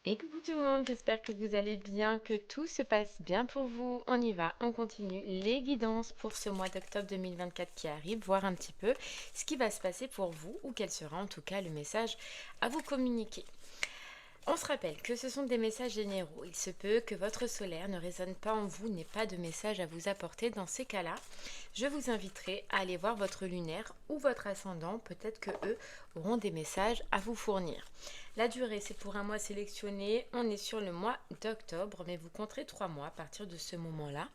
Et coucou tout le monde, j'espère que vous allez bien, que tout se passe bien pour vous. On y va, on continue les guidances pour ce mois d'octobre 2024 qui arrive, voir un petit peu ce qui va se passer pour vous ou quel sera en tout cas le message à vous communiquer. On se rappelle que ce sont des messages généraux. Il se peut que votre solaire ne résonne pas en vous, n'ait pas de message à vous apporter. Dans ces cas-là, je vous inviterai à aller voir votre lunaire ou votre ascendant. Peut-être que eux auront des messages à vous fournir. La durée, c'est pour un mois sélectionné. On est sur le mois d'octobre, mais vous compterez 3 mois à partir de ce moment-là.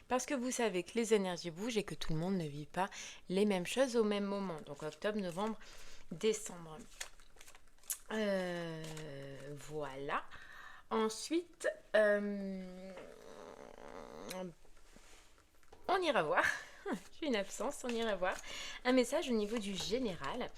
Parce que vous savez que les énergies bougent et que tout le monde ne vit pas les mêmes choses au même moment. Donc octobre, novembre, décembre. Voilà. Ensuite, on ira voir. J'ai une absence, on ira voir un message au niveau du général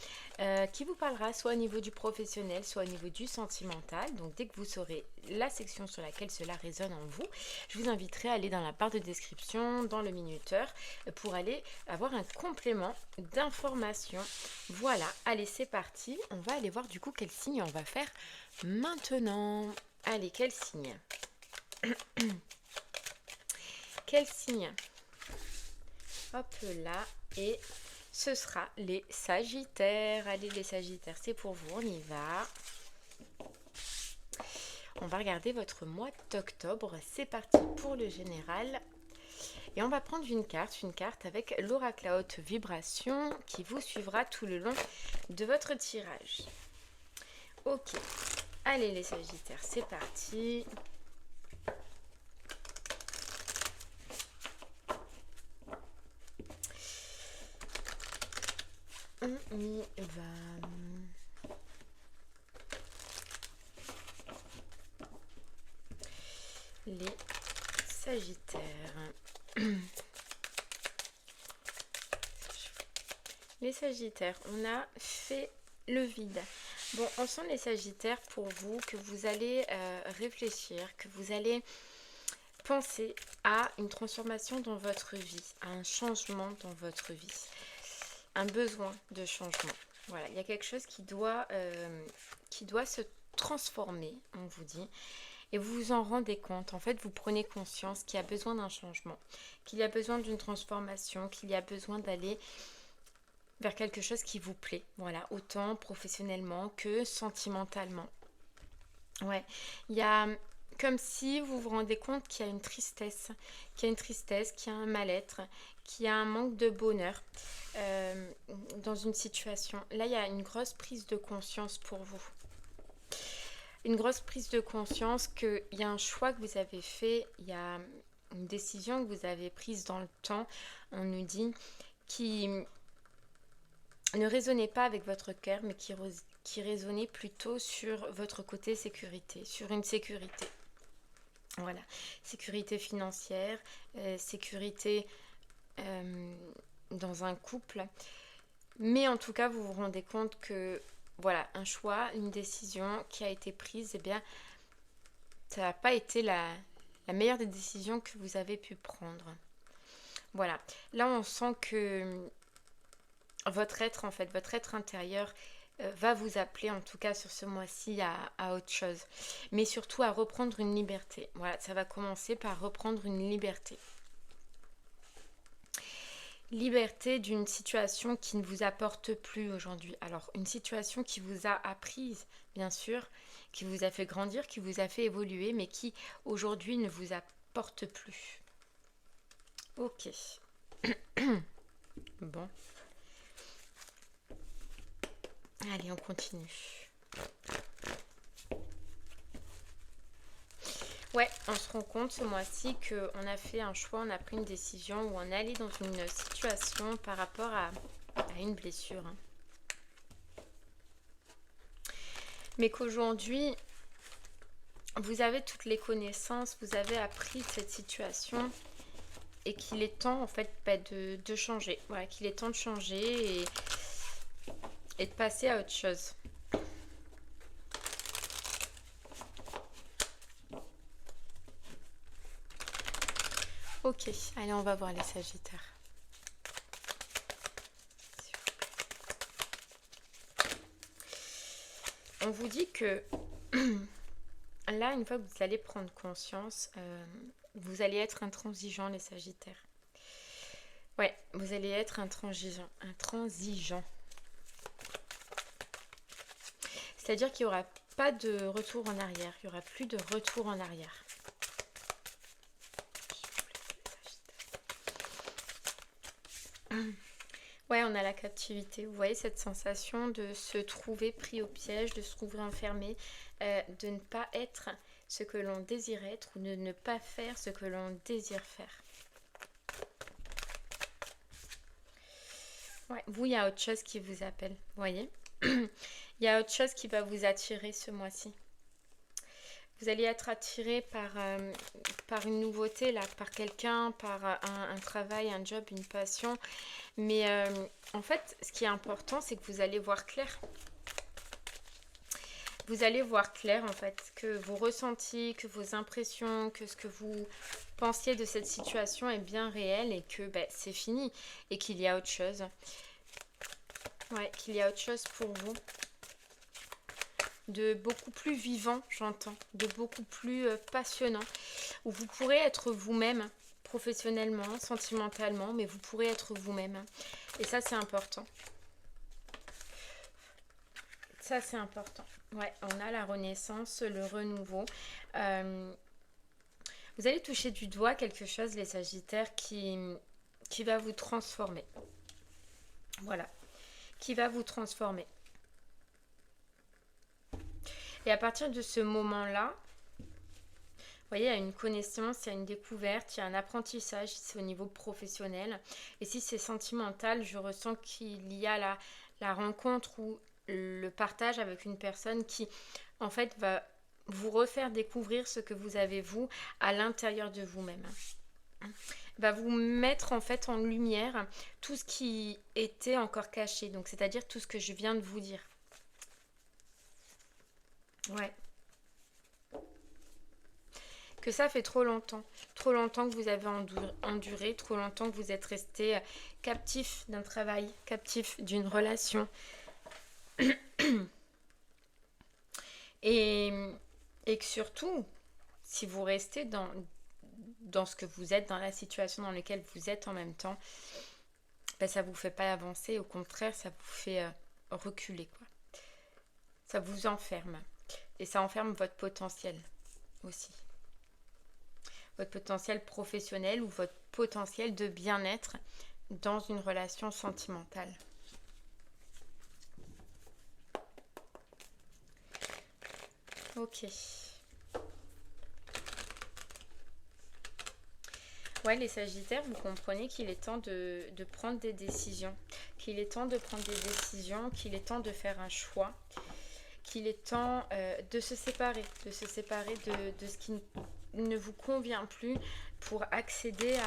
qui vous parlera soit au niveau du professionnel, soit au niveau du sentimental. Donc dès que vous saurez la section sur laquelle cela résonne en vous, je vous inviterai à aller dans la barre de description, dans le minuteur, pour aller avoir un complément d'information. Voilà, allez c'est parti. On va aller voir du coup quel signe on va faire maintenant. Allez, quel signe? Quel signe? Hop là, et ce sera les Sagittaires. Allez les Sagittaires, c'est pour vous, on y va. On va regarder votre mois d'octobre. C'est parti pour le général. Et on va prendre une carte avec l'oracle à haute vibration qui vous suivra tout le long de votre tirage. Ok, allez les Sagittaires, c'est parti. On y va. Les Sagittaires. Les Sagittaires, on a fait le vide. Bon, on sent les Sagittaires pour vous que vous allez réfléchir, que vous allez penser à une transformation dans votre vie, à un changement dans votre vie, un besoin de changement. Voilà, il y a quelque chose qui doit se transformer, on vous dit. Et vous vous en rendez compte, en fait, vous prenez conscience qu'il y a besoin d'un changement, qu'il y a besoin d'une transformation, qu'il y a besoin d'aller vers quelque chose qui vous plaît, voilà, autant professionnellement que sentimentalement. Ouais, il y a comme si vous vous rendez compte qu'il y a une tristesse, qu'il y a un mal-être, qu'il y a un manque de bonheur euh, dans une situation. Là, il y a une grosse prise de conscience pour vous. Une grosse prise de conscience qu'il y a un choix que vous avez fait, il y a une décision que vous avez prise dans le temps, on nous dit, qui ne résonnez pas avec votre cœur, mais qui résonnait plutôt sur votre côté sécurité, sur une sécurité. Voilà, sécurité financière, sécurité dans un couple. Mais en tout cas, vous vous rendez compte que, voilà, un choix, une décision qui a été prise, eh bien, ça n'a pas été la meilleure des décisions que vous avez pu prendre. Voilà, là on sent que votre être, en fait, votre être intérieur va vous appeler, en tout cas sur ce mois-ci, à autre chose. Mais surtout à reprendre une liberté. Voilà, ça va commencer par reprendre une liberté. Liberté d'une situation qui ne vous apporte plus aujourd'hui. Alors, une situation qui vous a apprise, bien sûr, qui vous a fait grandir, qui vous a fait évoluer, mais qui aujourd'hui ne vous apporte plus. Ok. Bon. Allez, on continue. Ouais, on se rend compte ce mois-ci qu'on a fait un choix, on a pris une décision où on est allé dans une situation par rapport à une blessure. Mais qu'aujourd'hui, vous avez toutes les connaissances, vous avez appris de cette situation et qu'il est temps en fait de changer. Voilà, qu'il est temps de changer et de passer à autre chose. Ok, allez, on va voir les Sagittaires. On vous dit que là, une fois que vous allez prendre conscience, vous allez être intransigeant, les Sagittaires. Ouais, vous allez être intransigeant. Intransigeant. C'est-à-dire qu'il n'y aura pas de retour en arrière. Il n'y aura plus de retour en arrière. Ouais, on a la captivité. Vous voyez cette sensation de se trouver pris au piège, de se trouver enfermé, de ne pas être ce que l'on désire être ou de ne pas faire ce que l'on désire faire. Ouais, vous, il y a autre chose qui vous appelle, vous voyez. Il y a autre chose qui va vous attirer ce mois-ci. Vous allez être attiré par une nouveauté, là, par quelqu'un, par un travail, un job, une passion. Mais en fait, ce qui est important, c'est que vous allez voir clair. Vous allez voir clair, en fait, que vos ressentis, que vos impressions, que ce que vous pensiez de cette situation est bien réel et que c'est fini et qu'il y a autre chose. Ouais, qu'il y a autre chose pour vous. De beaucoup plus vivant, j'entends, de beaucoup plus passionnant, où vous pourrez être vous-même, professionnellement, sentimentalement, mais vous pourrez être vous-même. Et ça, c'est important. Ça, c'est important. Ouais, on a la renaissance, le renouveau. Vous allez toucher du doigt quelque chose, les Sagittaires, qui va vous transformer. Voilà, qui va vous transformer. Et à partir de ce moment-là, vous voyez, il y a une connaissance, il y a une découverte, il y a un apprentissage, si c'est au niveau professionnel. Et si c'est sentimental, je ressens qu'il y a la rencontre ou le partage avec une personne qui, en fait, va vous refaire découvrir ce que vous avez, vous, à l'intérieur de vous-même. Va vous mettre, en fait, en lumière tout ce qui était encore caché. Donc, c'est-à-dire tout ce que je viens de vous dire. Ouais. Que ça fait trop longtemps que vous avez enduré, trop longtemps que vous êtes resté captif d'un travail, captif d'une relation. et que surtout, si vous restez dans ce que vous êtes, dans la situation dans laquelle vous êtes en même temps, ça ne vous fait pas avancer, au contraire, ça vous fait reculer, quoi. Ça vous enferme. Et ça enferme votre potentiel aussi. Votre potentiel professionnel ou votre potentiel de bien-être dans une relation sentimentale. Ok. Ouais, les Sagittaires, vous comprenez qu'il est temps de prendre des décisions. Qu'il est temps de prendre des décisions, qu'il est temps de faire un choix. Qu'il est temps de se séparer. De se séparer de ce qui ne vous convient plus pour accéder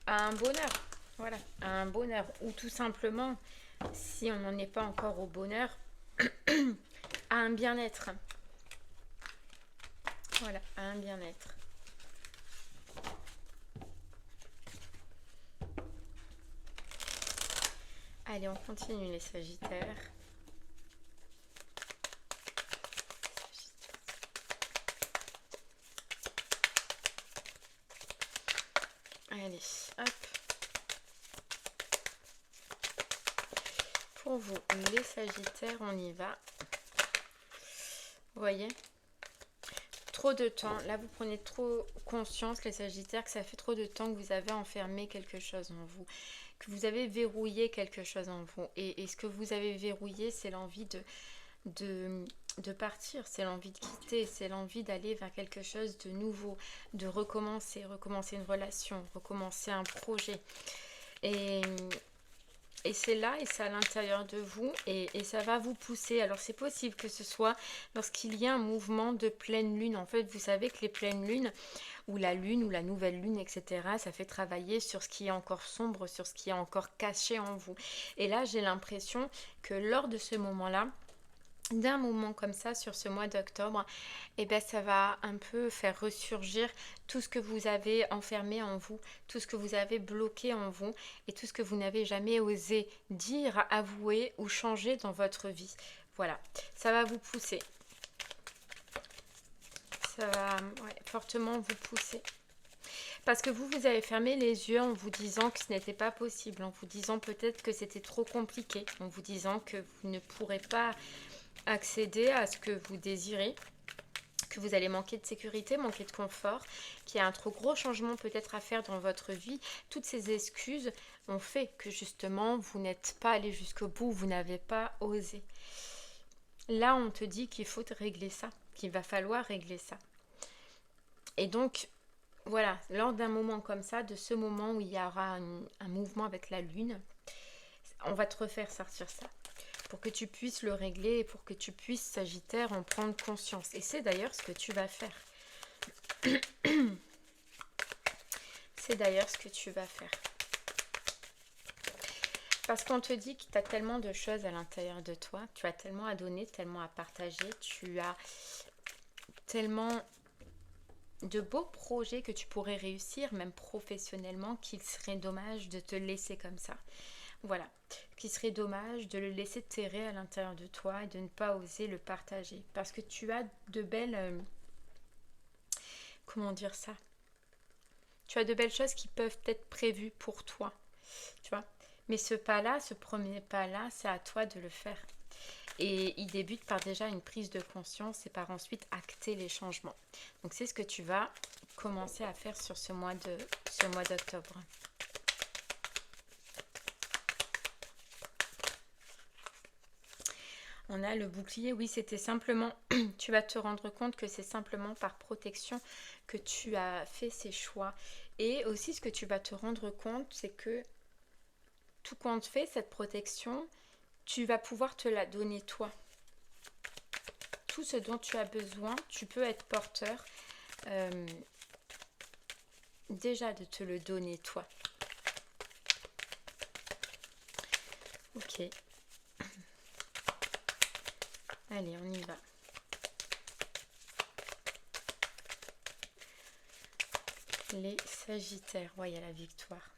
à un bonheur. Voilà, à un bonheur. Ou tout simplement, si on n'en est pas encore au bonheur, à un bien-être. Voilà, à un bien-être. Allez, on continue les Sagittaires. Allez, hop. Pour vous, les Sagittaires, on y va. Vous voyez ? Trop de temps. Là, vous prenez trop conscience, les Sagittaires, que ça fait trop de temps que vous avez enfermé quelque chose en vous. Que vous avez verrouillé quelque chose en vous. Et ce que vous avez verrouillé, c'est l'envie de partir, c'est l'envie de quitter, c'est l'envie d'aller vers quelque chose de nouveau, de recommencer une relation, recommencer un projet. Et c'est là, et c'est à l'intérieur de vous, et ça va vous pousser. Alors c'est possible que ce soit lorsqu'il y a un mouvement de pleine lune. En fait, vous savez que les pleines lunes, ou la lune, ou la nouvelle lune, etc., ça fait travailler sur ce qui est encore sombre, sur ce qui est encore caché en vous. Et là, j'ai l'impression que lors de ce moment-là, d'un moment comme ça sur ce mois d'octobre, ça va un peu faire ressurgir tout ce que vous avez enfermé en vous, tout ce que vous avez bloqué en vous et tout ce que vous n'avez jamais osé dire, avouer ou changer dans votre vie. Voilà, ça va vous pousser. Ça va ouais, fortement vous pousser. Parce que vous avez fermé les yeux en vous disant que ce n'était pas possible, en vous disant peut-être que c'était trop compliqué, en vous disant que vous ne pourrez pas accéder à ce que vous désirez, que vous allez manquer de sécurité, manquer de confort, qu'il y a un trop gros changement peut-être à faire dans votre vie. Toutes ces excuses ont fait que justement vous n'êtes pas allé jusqu'au bout, vous n'avez pas osé. Là, on te dit qu'il faut régler ça, qu'il va falloir régler ça. Et donc, voilà, lors d'un moment comme ça, de ce moment où il y aura un mouvement avec la lune, on va te refaire sortir ça pour que tu puisses le régler et pour que tu puisses, Sagittaire, en prendre conscience. Et c'est d'ailleurs ce que tu vas faire. C'est d'ailleurs ce que tu vas faire. Parce qu'on te dit que tu as tellement de choses à l'intérieur de toi, tu as tellement à donner, tellement à partager, tu as tellement de beaux projets que tu pourrais réussir, même professionnellement, qu'il serait dommage de te laisser comme ça. Voilà, qu'il serait dommage de le laisser terrer à l'intérieur de toi et de ne pas oser le partager. Parce que tu as de belles... comment dire ça? Tu as de belles choses qui peuvent être prévues pour toi, tu vois. Mais ce pas-là, ce premier pas-là, c'est à toi de le faire. Et il débute par déjà une prise de conscience et par ensuite acter les changements. Donc c'est ce que tu vas commencer à faire sur ce mois d'octobre. On a le bouclier, oui, c'était simplement, tu vas te rendre compte que c'est simplement par protection que tu as fait ces choix. Et aussi ce que tu vas te rendre compte, c'est que tout compte fait, cette protection, tu vas pouvoir te la donner toi. Tout ce dont tu as besoin, tu peux être porteur déjà de te le donner toi. Ok. Allez, on y va. Les Sagittaires. Ouais, il y a la victoire.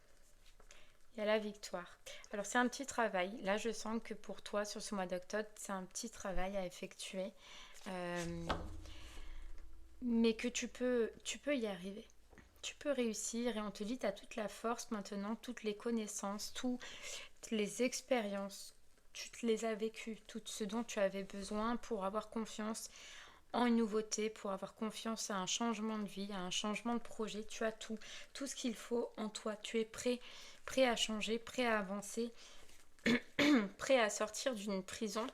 Il y a la victoire. Alors, c'est un petit travail. Là, je sens que pour toi, sur ce mois d'octobre, c'est un petit travail à effectuer. Mais que tu peux y arriver. Tu peux réussir et on te dit, tu as toute la force maintenant, toutes les connaissances, toutes les expériences. Tu te les as vécues, tout ce dont tu avais besoin pour avoir confiance en une nouveauté, pour avoir confiance à un changement de vie, à un changement de projet. Tu as tout ce qu'il faut en toi. Tu es prêt à changer, prêt à avancer, prêt à sortir d'une prison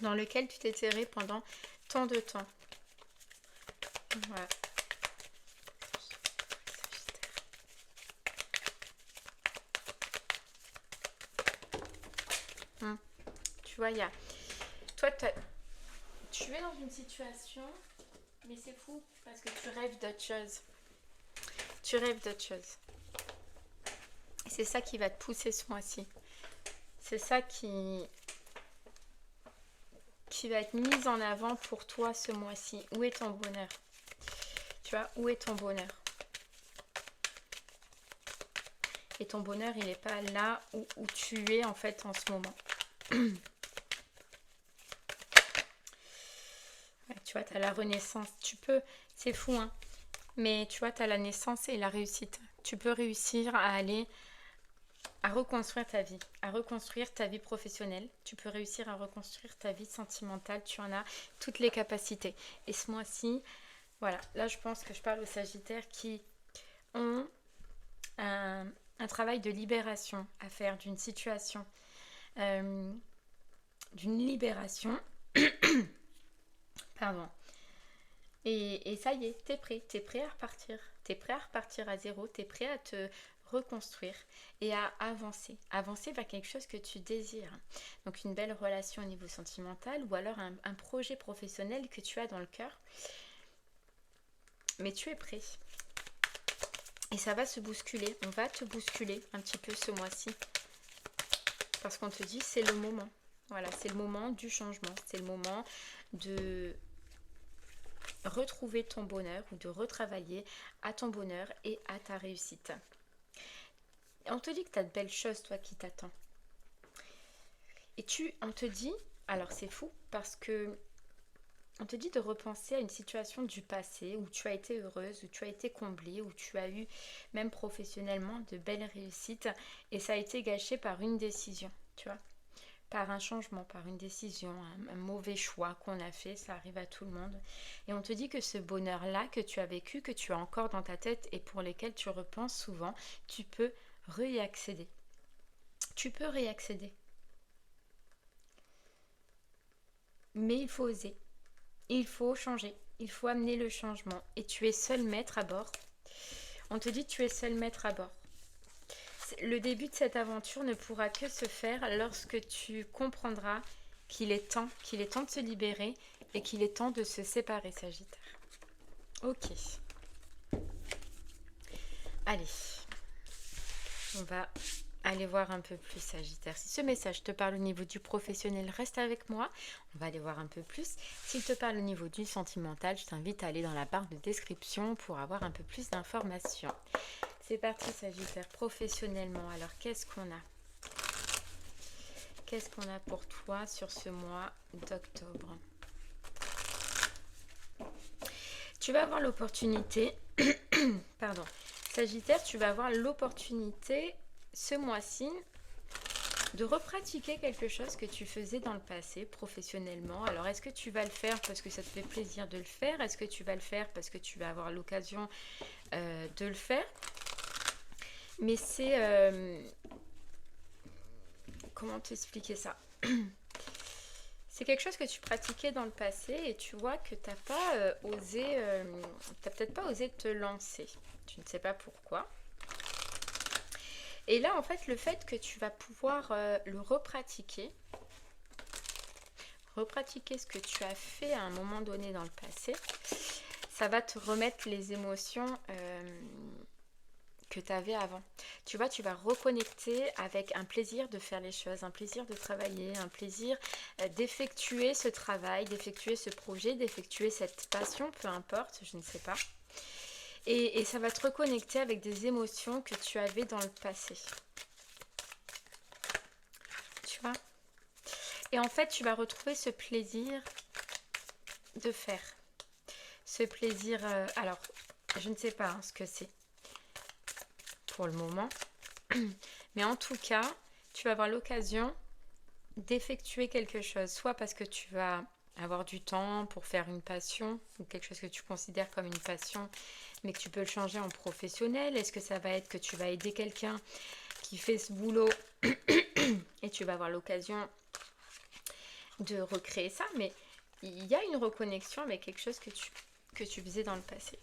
dans laquelle tu t'es terré pendant tant de temps. Voilà. Tu vois, il y a... Toi, tu es dans une situation, mais c'est fou parce que tu rêves d'autre chose. Tu rêves d'autre chose. Et c'est ça qui va te pousser ce mois-ci. C'est ça qui va être mis en avant pour toi ce mois-ci. Où est ton bonheur? Tu vois, où est ton bonheur? Et ton bonheur, il n'est pas là où tu es en fait en ce moment. Ouais, tu vois, tu as la renaissance. Tu peux, c'est fou, hein. Mais tu vois, tu as la naissance et la réussite. Tu peux réussir à aller à reconstruire ta vie, à reconstruire ta vie professionnelle. Tu peux réussir à reconstruire ta vie sentimentale. Tu en as toutes les capacités. Et ce mois-ci, voilà, là je pense que je parle aux Sagittaires qui ont un travail de libération à faire d'une situation, d'une libération. Pardon. Et ça y est, t'es prêt à repartir. T'es prêt à repartir à zéro, t'es prêt à te reconstruire et à avancer. Avancer vers quelque chose que tu désires. Donc une belle relation au niveau sentimental ou alors un projet professionnel que tu as dans le cœur. Mais tu es prêt. Et ça va se bousculer. On va te bousculer un petit peu ce mois-ci. Parce qu'on te dit c'est le moment. Voilà, c'est le moment du changement. C'est le moment de retrouver ton bonheur ou de retravailler à ton bonheur et à ta réussite. Et on te dit que tu as de belles choses, toi, qui t'attendent. Et on te dit, alors c'est fou parce que On te dit de repenser à une situation du passé où tu as été heureuse, où tu as été comblée, où tu as eu, même professionnellement, de belles réussites et ça a été gâché par une décision, tu vois, par un changement, par une décision, un mauvais choix qu'on a fait, ça arrive à tout le monde. Et on te dit que ce bonheur-là que tu as vécu, que tu as encore dans ta tête et pour lesquels tu repenses souvent, tu peux réaccéder. Tu peux réaccéder. Mais il faut oser. Il faut changer, il faut amener le changement. Et tu es seul maître à bord. On te dit tu es seul maître à bord. Le début de cette aventure ne pourra que se faire lorsque tu comprendras qu'il est temps de se libérer et qu'il est temps de se séparer, Sagittaire. Ok. Allez, on va aller voir un peu plus, Sagittaire. Si ce message te parle au niveau du professionnel, reste avec moi. On va aller voir un peu plus. S'il te parle au niveau du sentimental, je t'invite à aller dans la barre de description pour avoir un peu plus d'informations. C'est parti, Sagittaire. Professionnellement, alors qu'est-ce qu'on a? Qu'est-ce qu'on a pour toi sur ce mois d'octobre? Tu vas avoir l'opportunité, pardon, Sagittaire, tu vas avoir l'opportunité ce mois-ci de repratiquer quelque chose que tu faisais dans le passé professionnellement. Alors, est-ce que tu vas le faire parce que ça te fait plaisir de le faire? Est-ce que tu vas le faire parce que tu vas avoir l'occasion de le faire? Mais c'est... comment t'expliquer ça? C'est quelque chose que tu pratiquais dans le passé et tu vois que tu n'as pas osé... tu n'as peut-être pas osé te lancer. Tu ne sais pas pourquoi. Et là, en fait, le fait que tu vas pouvoir le repratiquer ce que tu as fait à un moment donné dans le passé, ça va te remettre les émotions que tu avais avant. Tu vois, tu vas reconnecter avec un plaisir de faire les choses, un plaisir de travailler, un plaisir d'effectuer ce travail, d'effectuer ce projet, d'effectuer cette passion, peu importe, je ne sais pas. Et ça va te reconnecter avec des émotions que tu avais dans le passé. Tu vois? Et en fait, tu vas retrouver ce plaisir de faire. Ce plaisir... alors, je ne sais pas hein, ce que c'est pour le moment. Mais en tout cas, tu vas avoir l'occasion d'effectuer quelque chose. Soit parce que tu vas avoir du temps pour faire une passion ou quelque chose que tu considères comme une passion, mais que tu peux le changer en professionnel. Est-ce que ça va être que tu vas aider quelqu'un qui fait ce boulot et tu vas avoir l'occasion de recréer ça, mais il y a une reconnexion avec quelque chose que tu faisais dans le passé.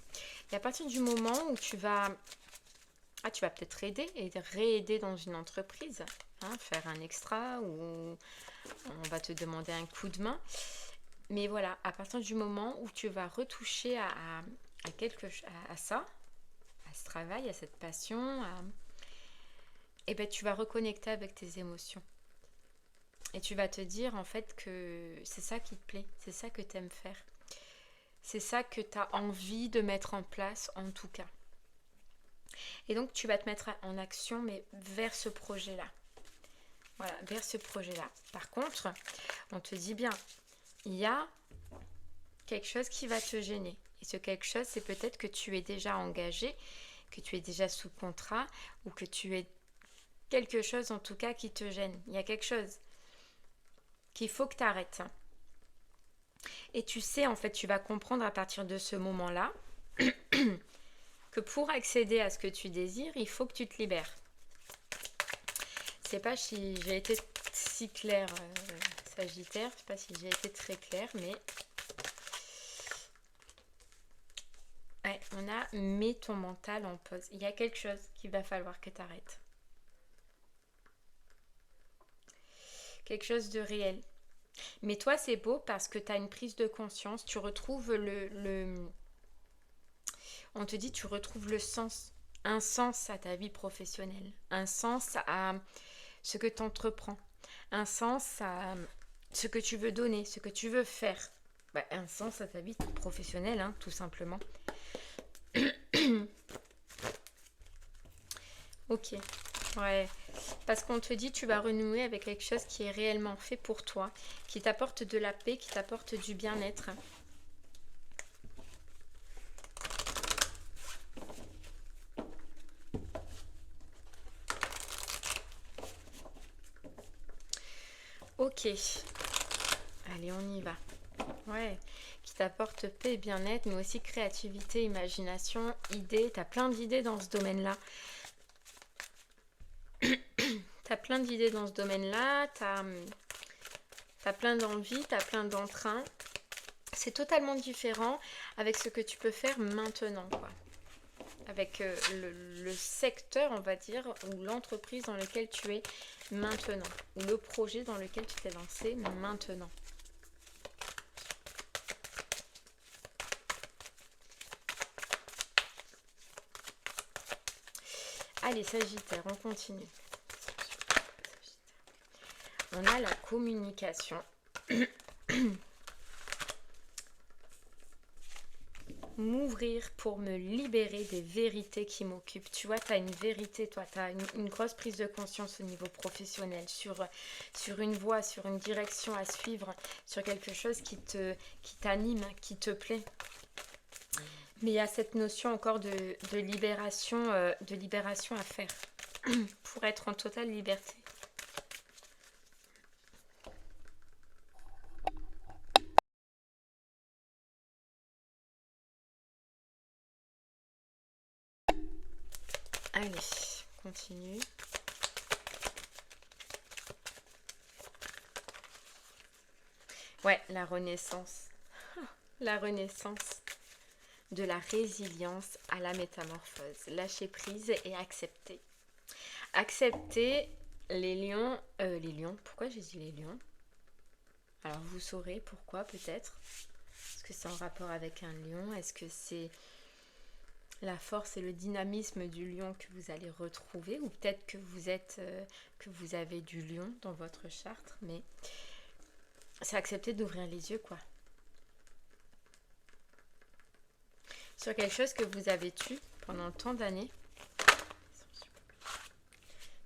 Et à partir du moment où tu vas peut-être aider et réaider dans une entreprise, hein, faire un extra ou on va te demander un coup de main. Mais voilà, à partir du moment où tu vas retoucher à ça, à ce travail, à cette passion, et ben tu vas reconnecter avec tes émotions. Et tu vas te dire en fait que c'est ça qui te plaît, c'est ça que tu aimes faire. C'est ça que tu as envie de mettre en place en tout cas. Et donc tu vas te mettre en action mais vers ce projet-là. Voilà, vers ce projet-là. Par contre, on te dit bien, il y a quelque chose qui va te gêner. Et ce quelque chose, c'est peut-être que tu es déjà engagé, que tu es déjà sous contrat ou que tu es quelque chose en tout cas qui te gêne. Il y a quelque chose qu'il faut que tu arrêtes. Et tu sais, en fait, tu vas comprendre à partir de ce moment-là que pour accéder à ce que tu désires, il faut que tu te libères. Je ne sais pas si j'ai été si claire, Sagittaire. Je ne sais pas si j'ai été très claire, mais... Ouais, on a « mets ton mental en pause ». Il y a quelque chose qu'il va falloir que tu arrêtes. Quelque chose de réel. Mais toi, c'est beau parce que tu as une prise de conscience. Tu retrouves on te dit, tu retrouves le sens. Un sens à ta vie professionnelle. Un sens à ce que tu entreprends. Un sens à ce que tu veux donner, ce que tu veux faire. Bah, un sens à ta vie professionnelle, hein, tout simplement. Ok. Ouais. Parce qu'on te dit, tu vas renouer avec quelque chose qui est réellement fait pour toi, qui t'apporte de la paix, qui t'apporte du bien-être. Ok. Allez, on y va. Ouais. Qui t'apporte paix et bien-être, mais aussi créativité, imagination, idées. Tu as plein d'idées dans ce domaine-là. Tu as plein d'idées dans ce domaine-là. Tu as plein d'envie, tu as plein d'entrain. C'est totalement différent avec ce que tu peux faire maintenant, quoi. Avec le secteur, on va dire, ou l'entreprise dans lequel tu es maintenant, ou le projet dans lequel tu t'es lancé maintenant. Allez, Sagittaire, on continue. On a la communication. M'ouvrir pour me libérer des vérités qui m'occupent. Tu vois, tu as une vérité, toi, tu as une grosse prise de conscience au niveau professionnel, sur une voie, sur une direction à suivre, sur quelque chose qui t'anime, qui te plaît. Mais il y a cette notion encore de libération à faire pour être en totale liberté. Allez, continue. Ouais, la renaissance. La renaissance. De la résilience à la métamorphose. Lâcher prise et accepter. Accepter les lions. Les lions, pourquoi j'ai dit les lions? Alors vous saurez pourquoi peut-être. Est-ce que c'est en rapport avec un lion? Est-ce que c'est la force et le dynamisme du lion que vous allez retrouver? Ou peut-être que vous avez du lion dans votre charte, mais c'est accepter d'ouvrir les yeux, quoi. Sur quelque chose que vous avez tué pendant tant d'années.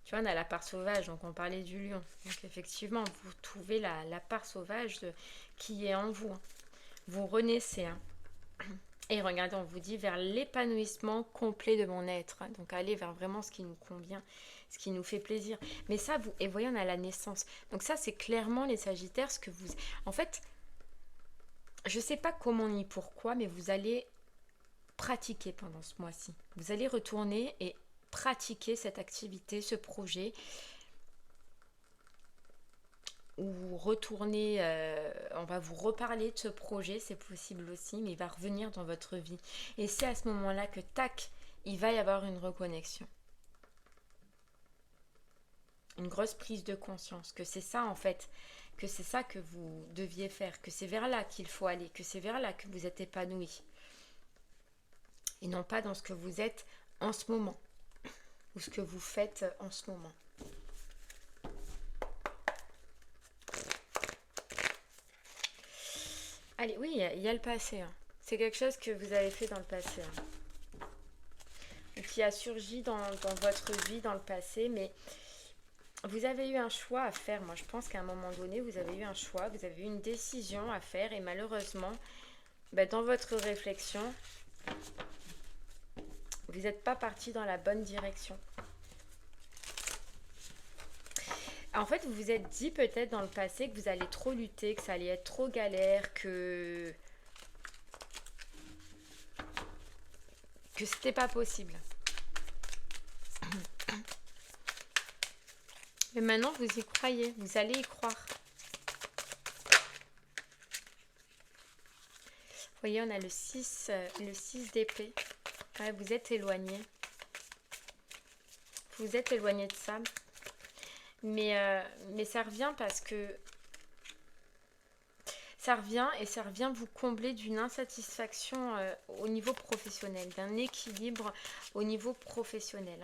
Tu vois, on a la part sauvage, donc on parlait du lion. Donc effectivement, vous trouvez la part sauvage qui est en vous. Hein. Vous renaissez. Hein. Et regardez, on vous dit vers l'épanouissement complet de mon être. Hein. Donc allez vers vraiment ce qui nous convient, ce qui nous fait plaisir. Mais ça, et voyez, on a la naissance. Donc ça, c'est clairement les Sagittaires, ce que vous... En fait, je ne sais pas comment ni pourquoi, mais vous allez pratiquer pendant ce mois-ci. Vous allez retourner et pratiquer cette activité, ce projet, ou retourner, on va vous reparler de ce projet, c'est possible aussi, mais il va revenir dans votre vie. Et c'est à ce moment-là que, tac, il va y avoir une reconnexion. Une grosse prise de conscience, que c'est ça en fait, que c'est ça que vous deviez faire, que c'est vers là qu'il faut aller, que c'est vers là que vous êtes épanoui. Et non pas dans ce que vous êtes en ce moment, ou ce que vous faites en ce moment. Allez, oui, il y a le passé. Hein. C'est quelque chose que vous avez fait dans le passé. Hein. Et qui a surgi dans votre vie dans le passé. Mais vous avez eu un choix à faire. Moi, je pense qu'à un moment donné, vous avez eu un choix. Vous avez eu une décision à faire. Et malheureusement, dans votre réflexion, vous n'êtes pas parti dans la bonne direction. En fait, vous vous êtes dit peut-être dans le passé que vous allez trop lutter, que ça allait être trop galère, que c'était pas possible. Mais maintenant, vous y croyez, vous allez y croire. Vous voyez, on a le 6 d'épée. Ouais, vous êtes éloigné. Vous êtes éloigné de ça. Mais ça revient parce que... Ça revient vous combler d'une insatisfaction au niveau professionnel, d'un équilibre au niveau professionnel.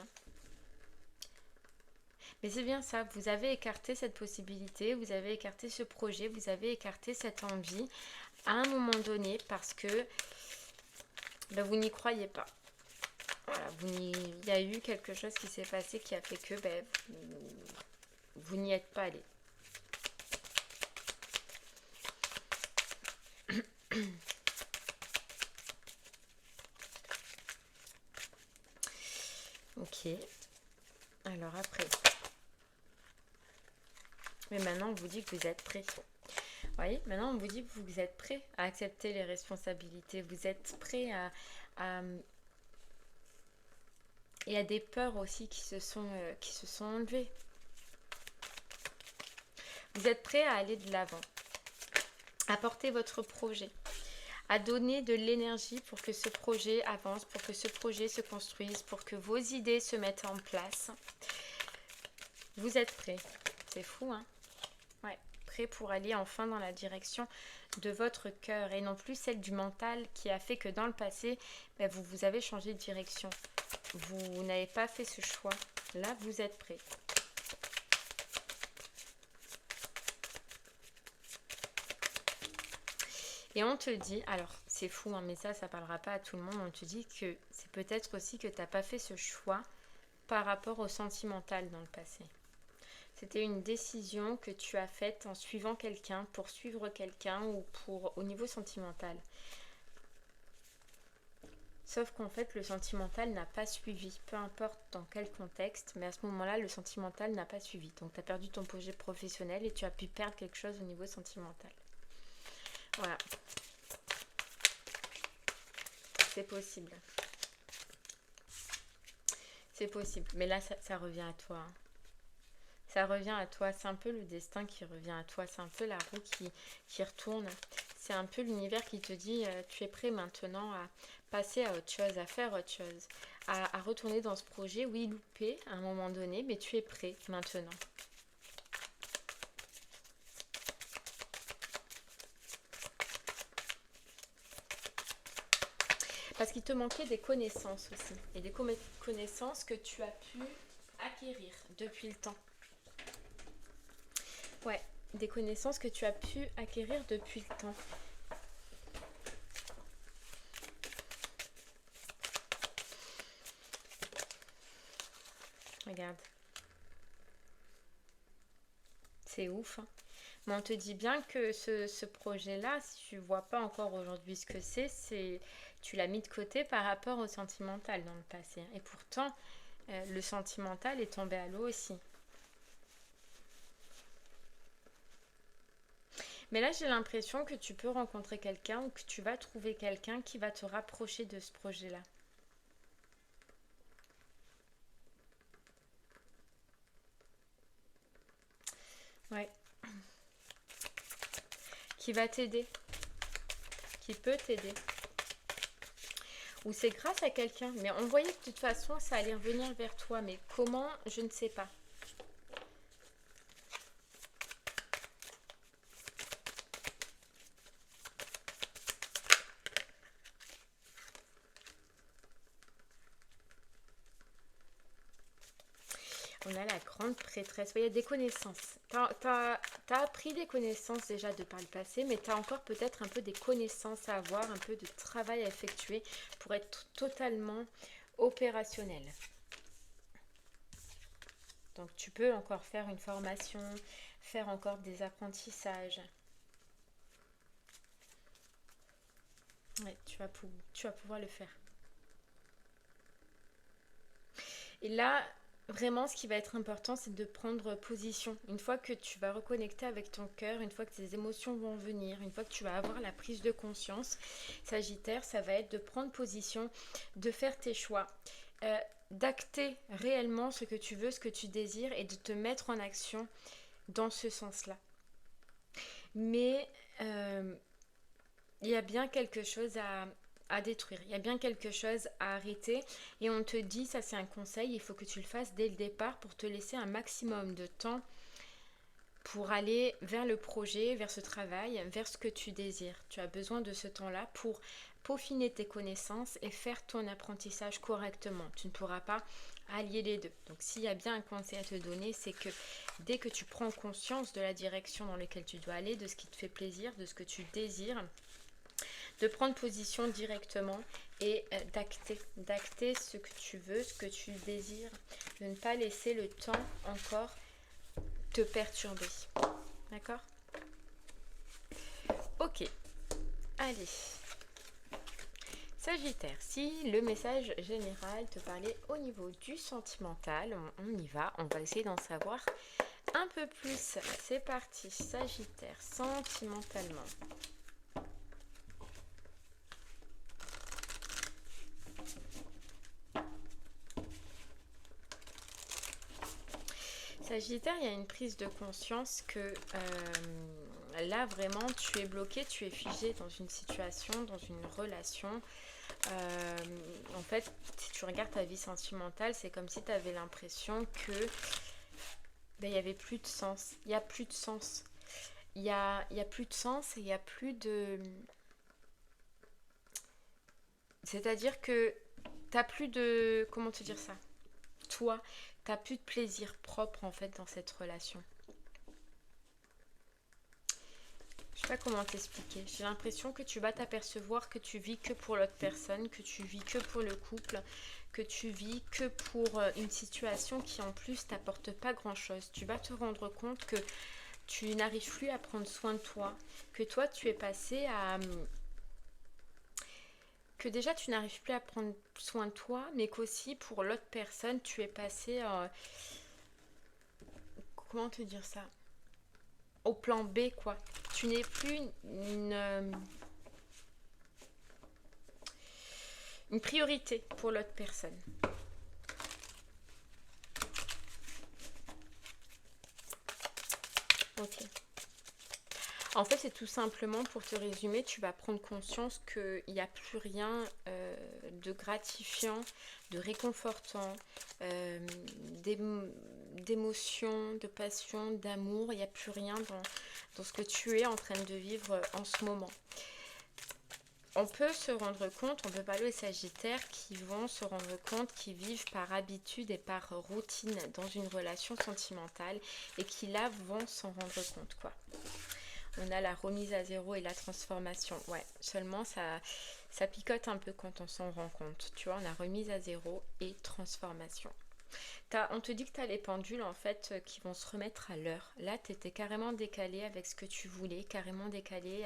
Mais c'est bien ça, vous avez écarté cette possibilité, vous avez écarté ce projet, vous avez écarté cette envie à un moment donné parce que vous n'y croyez pas. Voilà, il y a eu quelque chose qui s'est passé qui a fait que vous n'y êtes pas allé. Ok. Alors après, Mais maintenant, on vous dit que vous êtes prêt. Vous voyez, maintenant, on vous dit que vous êtes prêt à accepter les responsabilités. Vous êtes prêt à... Il y a des peurs aussi qui se sont enlevées. Vous êtes prêt à aller de l'avant, à porter votre projet, à donner de l'énergie pour que ce projet avance, pour que ce projet se construise, pour que vos idées se mettent en place. Vous êtes prêt. C'est fou, hein? Ouais, prêt pour aller enfin dans la direction de votre cœur et non plus celle du mental qui a fait que dans le passé, vous avez changé de direction. Vous n'avez pas fait ce choix. Là, vous êtes prêt. Et on te dit, alors c'est fou, hein, mais ça parlera pas à tout le monde, on te dit que c'est peut-être aussi que tu n'as pas fait ce choix par rapport au sentimental dans le passé. C'était une décision que tu as faite en suivant quelqu'un, pour suivre quelqu'un ou au niveau sentimental. Sauf qu'en fait, le sentimental n'a pas suivi, peu importe dans quel contexte, mais à ce moment-là, le sentimental n'a pas suivi. Donc, tu as perdu ton projet professionnel et tu as pu perdre quelque chose au niveau sentimental. Voilà. C'est possible. C'est possible. Mais là, ça revient à toi. Hein. Ça revient à toi. C'est un peu le destin qui revient à toi. C'est un peu la roue qui retourne. C'est un peu l'univers qui te dit tu es prêt maintenant à passer à autre chose, à faire autre chose, à retourner dans ce projet, oui, loupé à un moment donné, mais tu es prêt maintenant. Parce qu'il te manquait des connaissances aussi, et des connaissances que tu as pu acquérir depuis le temps. Ouais, des connaissances que tu as pu acquérir depuis le temps. Regarde. C'est ouf. Hein. Mais on te dit bien que ce projet-là, si tu ne vois pas encore aujourd'hui ce que c'est tu l'as mis de côté par rapport au sentimental dans le passé. Et pourtant, le sentimental est tombé à l'eau aussi. Mais là, j'ai l'impression que tu peux rencontrer quelqu'un ou que tu vas trouver quelqu'un qui va te rapprocher de ce projet-là. Ouais. Qui va t'aider. Qui peut t'aider. Ou c'est grâce à quelqu'un. Mais on voyait que de toute façon, ça allait revenir vers toi. Mais comment, je ne sais pas. On a la grande prêtresse. Il y a des connaissances. T'as appris des connaissances déjà de par le passé, mais tu as encore peut-être un peu des connaissances à avoir, un peu de travail à effectuer pour être totalement opérationnel. Donc tu peux encore faire une formation, faire encore des apprentissages. Ouais, tu vas pouvoir le faire. Et là, vraiment, ce qui va être important, c'est de prendre position. Une fois que tu vas reconnecter avec ton cœur, une fois que tes émotions vont venir, une fois que tu vas avoir la prise de conscience, Sagittaire, ça va être de prendre position, de faire tes choix, d'acter réellement ce que tu veux, ce que tu désires et de te mettre en action dans ce sens-là. Mais il y a bien quelque chose à détruire. Il y a bien quelque chose à arrêter et on te dit, ça c'est un conseil, il faut que tu le fasses dès le départ pour te laisser un maximum de temps pour aller vers le projet, vers ce travail, vers ce que tu désires. Tu as besoin de ce temps-là pour peaufiner tes connaissances et faire ton apprentissage correctement. Tu ne pourras pas allier les deux. Donc s'il y a bien un conseil à te donner, c'est que dès que tu prends conscience de la direction dans laquelle tu dois aller, de ce qui te fait plaisir, de ce que tu désires, de prendre position directement et d'acter ce que tu veux, ce que tu désires, de ne pas laisser le temps encore te perturber. D'accord? Ok. Allez. Sagittaire, si le message général te parlait au niveau du sentimental, on y va, on va essayer d'en savoir un peu plus. C'est parti, Sagittaire, sentimentalement. Sagittaire, il y a une prise de conscience que là, vraiment, tu es bloqué, tu es figé dans une situation, dans une relation. En fait, si tu regardes ta vie sentimentale, c'est comme si tu avais l'impression que il n'y avait plus de sens. Il n'y a plus de sens. Il y a plus de sens et il n'y a plus de... C'est-à-dire que tu n'as plus de... Comment te dire ça? Toi, tu n'as plus de plaisir propre en fait dans cette relation. Je sais pas comment t'expliquer. J'ai l'impression que tu vas t'apercevoir que tu vis que pour l'autre personne, que tu vis que pour le couple, que tu vis que pour une situation qui en plus t'apporte pas grand-chose. Tu vas te rendre compte que tu n'arrives plus à prendre soin de toi, que toi tu es passé à... que déjà tu n'arrives plus à prendre soin de toi, mais qu'aussi pour l'autre personne tu es passé... comment te dire ça? Au plan B quoi. Tu n'es plus une priorité pour l'autre personne. Ok. En fait, c'est tout simplement, pour te résumer, tu vas prendre conscience qu'il n'y a plus rien de gratifiant, de réconfortant, d'émotion, de passion, d'amour. Il n'y a plus rien dans ce que tu es en train de vivre en ce moment. On peut se rendre compte, on peut parler aux Sagittaires qui vont se rendre compte qu'ils vivent par habitude et par routine dans une relation sentimentale et qui là vont s'en rendre compte quoi. On a la remise à zéro et la transformation. Ouais, seulement ça picote un peu quand on s'en rend compte. Tu vois, on a remise à zéro et transformation. On te dit que tu as les pendules en fait qui vont se remettre à l'heure. Là, tu étais carrément décalé avec ce que tu voulais, carrément décalé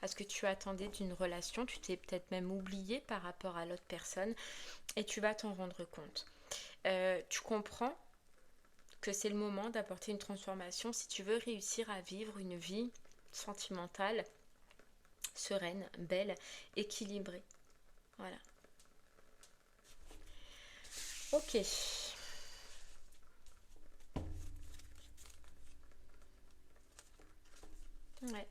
à ce que tu attendais d'une relation. Tu t'es peut-être même oublié par rapport à l'autre personne et tu vas t'en rendre compte. Tu comprends que c'est le moment d'apporter une transformation si tu veux réussir à vivre une vie sentimentale, sereine, belle, équilibrée. Voilà. Ok. Ouais.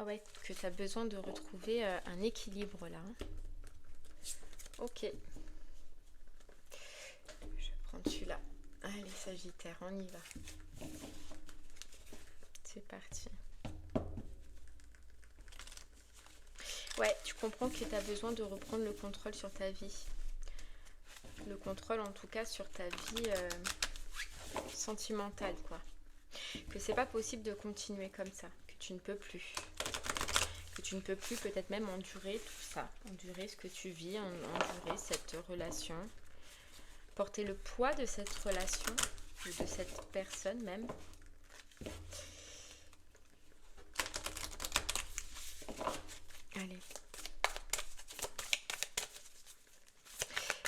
Ouais, que tu as besoin de retrouver un équilibre là. Ok. Je vais prendre celui-là. Allez, Sagittaire, on y va. C'est parti. Ouais, tu comprends que tu as besoin de reprendre le contrôle sur ta vie. Le contrôle en tout cas sur ta vie sentimentale quoi. Que c'est pas possible de continuer comme ça. Que tu ne peux plus. Que tu ne peux plus peut-être même endurer tout ça. Endurer ce que tu vis, endurer cette relation. Porter le poids de cette relation, de cette personne même. Allez.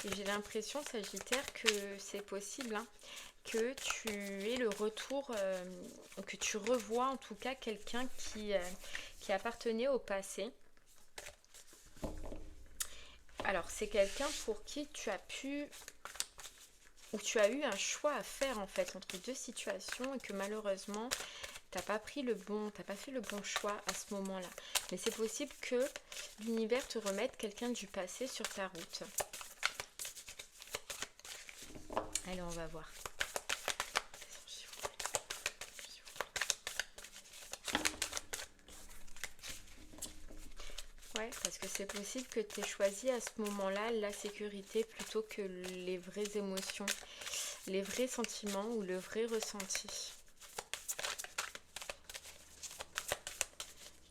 Et j'ai l'impression, Sagittaire, que c'est possible, hein, que tu aies le retour, que tu revois en tout cas quelqu'un qui appartenait au passé. Alors, c'est quelqu'un pour qui tu as pu... où tu as eu un choix à faire en fait entre deux situations et que malheureusement t'as pas fait le bon choix à ce moment-là. Mais c'est possible que l'univers te remette quelqu'un du passé sur ta route. Allez, on va voir. Ouais, parce que c'est possible que tu aies choisi à ce moment-là la sécurité plutôt que les vraies émotions, les vrais sentiments ou le vrai ressenti.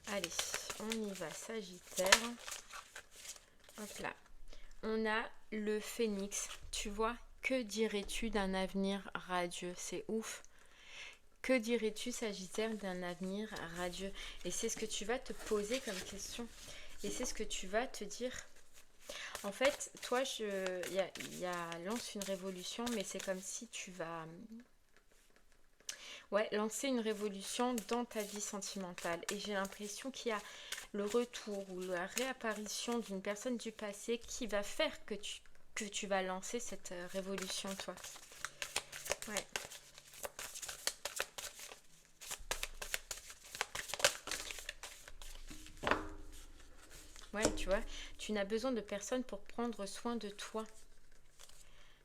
Allez, on y va, Sagittaire. Hop là. On a le phénix. Tu vois, que dirais-tu d'un avenir radieux? C'est ouf. Que dirais-tu, Sagittaire, d'un avenir radieux? Et c'est ce que tu vas te poser comme question. Et c'est ce que tu vas te dire. En fait, toi, lance une révolution, mais c'est comme si tu vas... Ouais, lancer une révolution dans ta vie sentimentale. Et j'ai l'impression qu'il y a le retour ou la réapparition d'une personne du passé qui va faire que tu vas lancer cette révolution, toi. Ouais. Ouais, tu vois, tu n'as besoin de personne pour prendre soin de toi.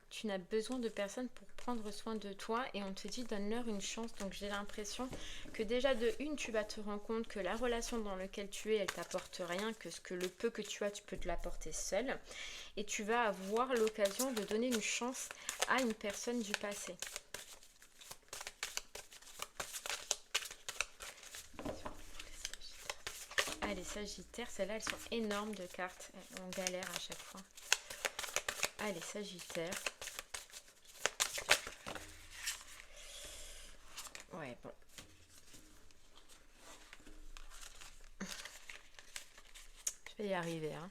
Tu n'as besoin de personne pour prendre soin de toi et on te dit donne-leur une chance. Donc j'ai l'impression que déjà de une, tu vas te rendre compte que la relation dans laquelle tu es, elle t'apporte rien, que ce que le peu que tu as, tu peux te l'apporter seul. Et tu vas avoir l'occasion de donner une chance à une personne du passé. Ah, les Sagittaires, celles-là, elles sont énormes de cartes. On galère à chaque fois. Ah, les Sagittaires. Ouais, bon. Je vais y arriver, hein.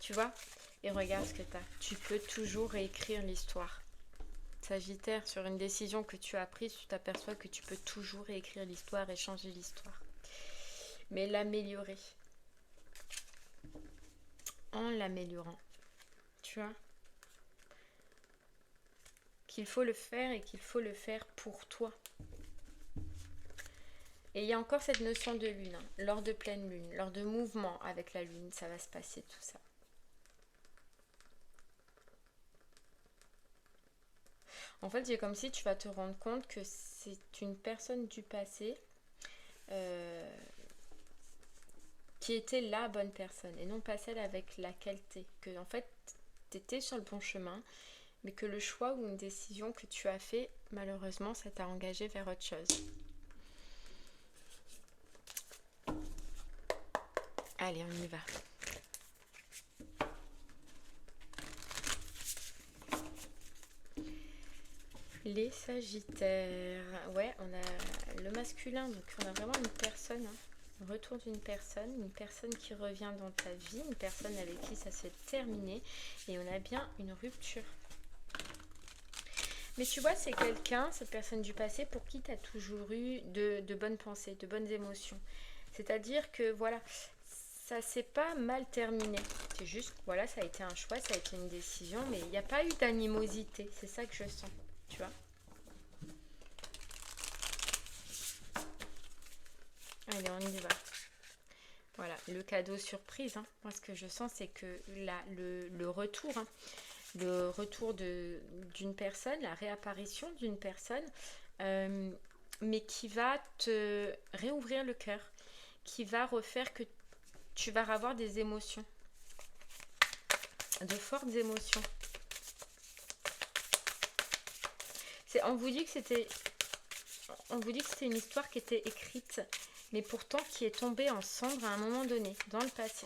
Tu vois? Et regarde ce que tu as. Tu peux toujours réécrire l'histoire. Sagittaire, sur une décision que tu as prise, tu t'aperçois que tu peux toujours réécrire l'histoire et changer l'histoire. Mais l'améliorer. En l'améliorant. Tu vois? Qu'il faut le faire et qu'il faut le faire pour toi. Et il y a encore cette notion de lune, hein. Lors de pleine lune, lors de mouvement avec la lune, ça va se passer tout ça. En fait, c'est comme si tu vas te rendre compte que c'est une personne du passé qui était la bonne personne et non pas celle avec laquelle t'es. Que en fait, t'étais sur le bon chemin, mais que le choix ou une décision que tu as fait, malheureusement, ça t'a engagé vers autre chose. Allez, on y va. Les Sagittaires. Ouais, on a le masculin, donc on a vraiment une personne, hein. Retour d'une personne, une personne qui revient dans ta vie, une personne avec qui ça s'est terminé, et on a bien une rupture. Mais tu vois, c'est quelqu'un, cette personne du passé, pour qui tu as toujours eu de bonnes pensées, de bonnes émotions. C'est-à-dire que voilà, ça s'est pas mal terminé. C'est juste, voilà, ça a été un choix, ça a été une décision, mais il n'y a pas eu d'animosité. C'est ça que je sens, tu vois. Allez, on y va. Voilà, le cadeau surprise, hein. Moi, ce que je sens, c'est que là, le retour, hein, le retour d'une personne, la réapparition d'une personne, mais qui va te réouvrir le cœur, qui va refaire que tu vas avoir des émotions, de fortes émotions. On vous dit que c'était une histoire qui était écrite, mais pourtant qui est tombée en cendres à un moment donné, dans le passé.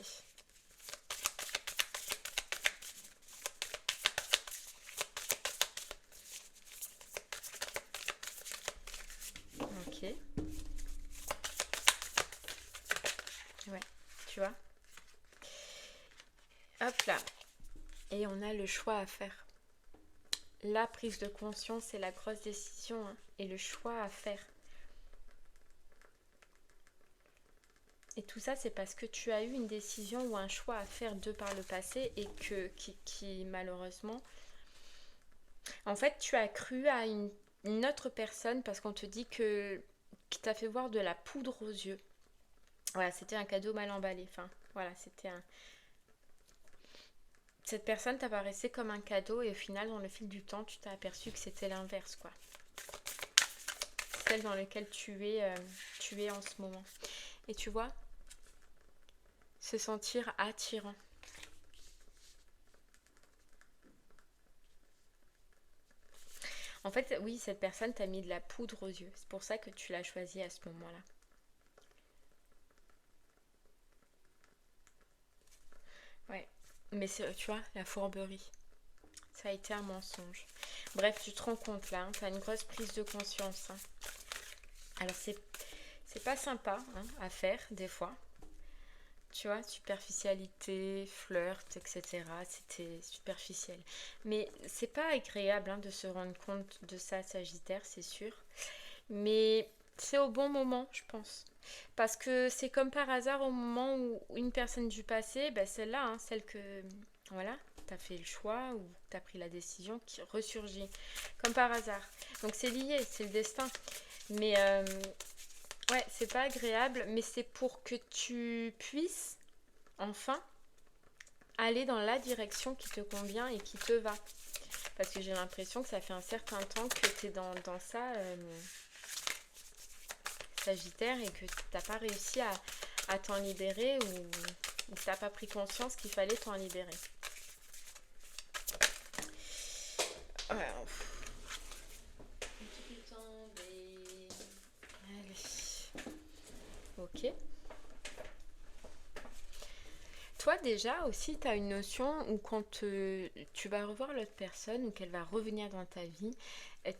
Ok. Ouais, tu vois. Hop là. Et on a le choix à faire. La prise de conscience et la grosse décision, hein, et le choix à faire. Et tout ça, c'est parce que tu as eu une décision ou un choix à faire de par le passé et qui malheureusement... En fait, tu as cru à une autre personne parce qu'on te dit qui t'a fait voir de la poudre aux yeux. Voilà, c'était un cadeau mal emballé. Enfin, voilà, c'était un... Cette personne t'apparaissait comme un cadeau et au final, dans le fil du temps, tu t'es aperçu que c'était l'inverse, quoi. Celle dans laquelle tu es en ce moment. Et tu vois, se sentir attirant. En fait, oui, cette personne t'a mis de la poudre aux yeux. C'est pour ça que tu l'as choisie à ce moment-là. Ouais. Mais tu vois, la fourberie. Ça a été un mensonge. Bref, tu te rends compte là, hein, tu as une grosse prise de conscience. Hein. Alors, c'est pas sympa, hein, à faire, des fois. Tu vois, superficialité, flirt, etc. C'était superficiel. Mais c'est pas agréable hein, de se rendre compte de ça, Sagittaire, c'est sûr. Mais c'est au bon moment, je pense. Parce que c'est comme par hasard au moment où une personne du passé, ben celle-là, hein, celle que, voilà, t'as fait le choix ou t'as pris la décision qui ressurgit. Comme par hasard. Donc c'est lié, c'est le destin. Mais ouais, c'est pas agréable, mais c'est pour que tu puisses enfin aller dans la direction qui te convient et qui te va. Parce que j'ai l'impression que ça fait un certain temps que tu es dans ça, Sagittaire, et que tu n'as pas réussi à t'en libérer ou que tu n'as pas pris conscience qu'il fallait t'en libérer. Ouais, allez. Ok. Toi déjà aussi, tu as une notion où quand tu vas revoir l'autre personne ou qu'elle va revenir dans ta vie,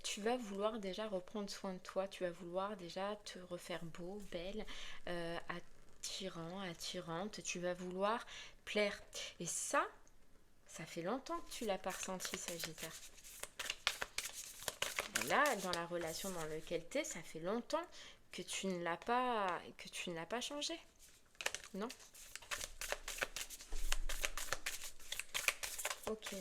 tu vas vouloir déjà reprendre soin de toi, tu vas vouloir déjà te refaire beau, belle, attirant, attirante, tu vas vouloir plaire. Et ça fait longtemps que tu l'as pas ressenti, Sagittaire. Et là, dans la relation dans laquelle tu es, ça fait longtemps que tu ne l'as pas changé. Non? Ok.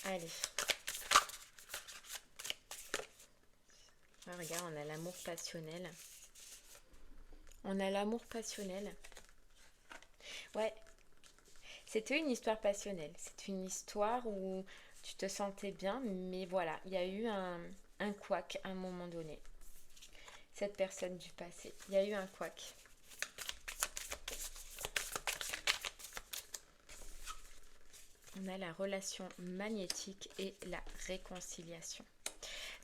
Allez. Ah, regarde, on a l'amour passionnel. On a l'amour passionnel. Ouais, c'était une histoire passionnelle. C'est une histoire où tu te sentais bien, mais voilà, il y a eu un couac à un moment donné. Cette personne du passé, il y a eu un couac. On a la relation magnétique et la réconciliation.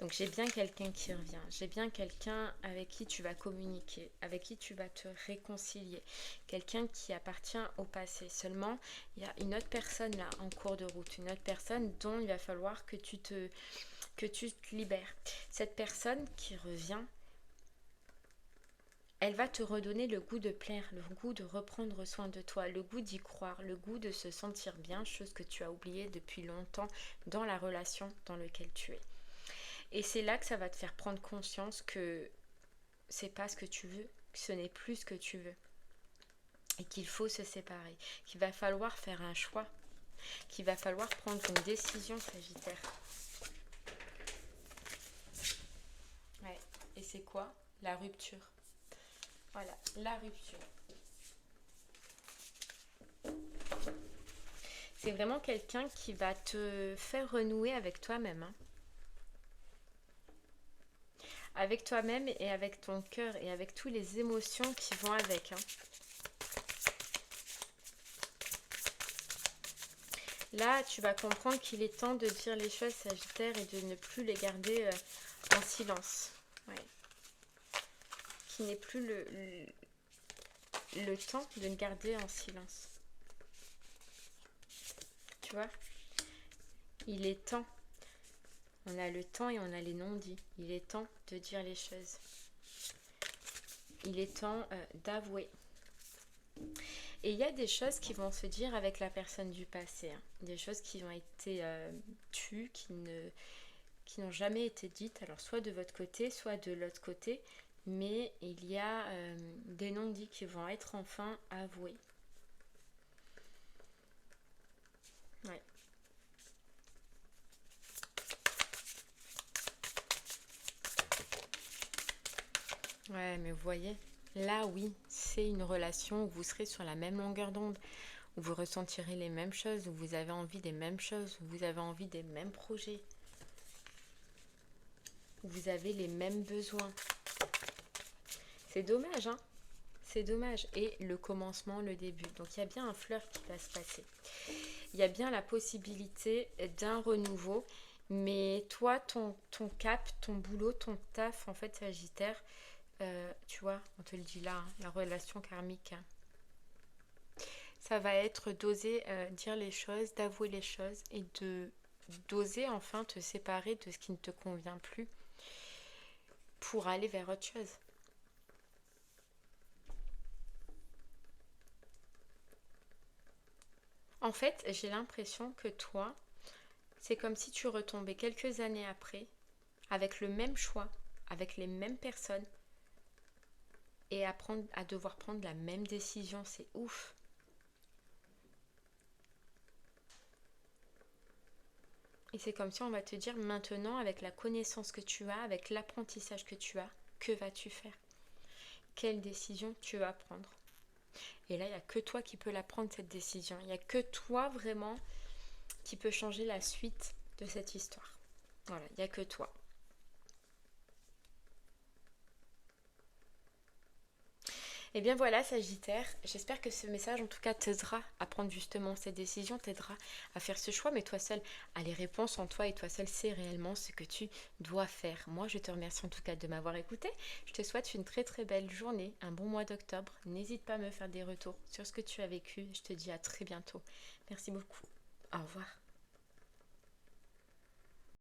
Donc j'ai bien quelqu'un qui revient, j'ai bien quelqu'un avec qui tu vas communiquer, avec qui tu vas te réconcilier, quelqu'un qui appartient au passé. Seulement, il y a une autre personne là en cours de route, une autre personne dont il va falloir que tu te libères. Cette personne qui revient, elle va te redonner le goût de plaire, le goût de reprendre soin de toi, le goût d'y croire, le goût de se sentir bien, chose que tu as oubliée depuis longtemps dans la relation dans laquelle tu es. Et c'est là que ça va te faire prendre conscience que c'est pas ce que tu veux, que ce n'est plus ce que tu veux. Et qu'il faut se séparer, qu'il va falloir faire un choix, qu'il va falloir prendre une décision, Sagittaire. Ouais, et c'est quoi? La rupture. Voilà, la rupture. C'est vraiment quelqu'un qui va te faire renouer avec toi-même. Hein. Avec toi-même et avec ton cœur et avec toutes les émotions qui vont avec. Hein. Là, tu vas comprendre qu'il est temps de dire les choses, Sagittaire, et de ne plus les garder en silence. Ouais. Qu'il n'est plus le temps de le garder en silence. Tu vois? Il est temps. On a le temps et on a les non-dits. Il est temps de dire les choses. Il est temps d'avouer. Et il y a des choses qui vont se dire avec la personne du passé. Hein. Des choses qui ont été tues, qui n'ont jamais été dites. Alors soit de votre côté, soit de l'autre côté. Mais il y a des non-dits qui vont être enfin avoués. Ouais. Ouais, mais vous voyez, là oui, c'est une relation où vous serez sur la même longueur d'onde, où vous ressentirez les mêmes choses, où vous avez envie des mêmes choses, où vous avez envie des mêmes projets, où vous avez les mêmes besoins. C'est dommage, hein? C'est dommage. Et le commencement, le début. Donc il y a bien un flirt qui va se passer. Il y a bien la possibilité d'un renouveau. Mais toi, ton cap, ton boulot, ton taf, en fait, Sagittaire, tu vois, on te le dit là, hein, la relation karmique, hein, ça va être d'oser dire les choses, d'avouer les choses et d'oser enfin te séparer de ce qui ne te convient plus pour aller vers autre chose. En fait, j'ai l'impression que toi, c'est comme si tu retombais quelques années après, avec le même choix, avec les mêmes personnes, et à devoir prendre la même décision. C'est ouf. Et c'est comme si on va te dire maintenant, avec la connaissance que tu as, avec l'apprentissage que tu as, que vas-tu faire? Quelle décision tu vas prendre? Et là, il n'y a que toi qui peux la prendre, cette décision. Il n'y a que toi vraiment qui peut changer la suite de cette histoire. Voilà, il n'y a que toi. Et bien voilà, Sagittaire, j'espère que ce message en tout cas t'aidera à prendre justement cette décision, t'aidera à faire ce choix, mais toi seul as les réponses en toi et toi seul sais réellement ce que tu dois faire. Moi, je te remercie en tout cas de m'avoir écouté. Je te souhaite une très très belle journée, un bon mois d'octobre. N'hésite pas à me faire des retours sur ce que tu as vécu. Je te dis à très bientôt. Merci beaucoup. Au revoir.